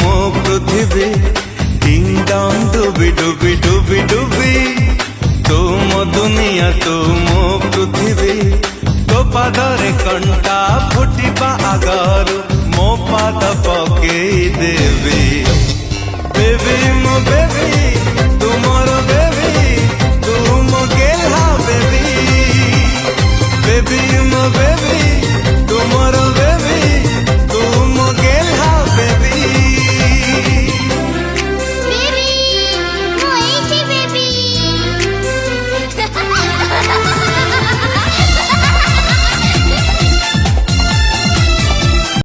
ମୋ ପୃଥିବୀ ଡିଙ୍ଗ ଡଙ୍ଗ ଡୁବି ଡୁବି ଡୁବି ଡୁବି ତୁ ମୋ ଦୁନିଆ ତୁ ମୋ ପୃଥିବୀ ତୋ ପାଦରେ କଣ୍ଟା ଫୁଟିବା ଆଗରୁ ମୋ ପାଦ ପକେଇ ଦେବି ବେବି ମୋ ବେବି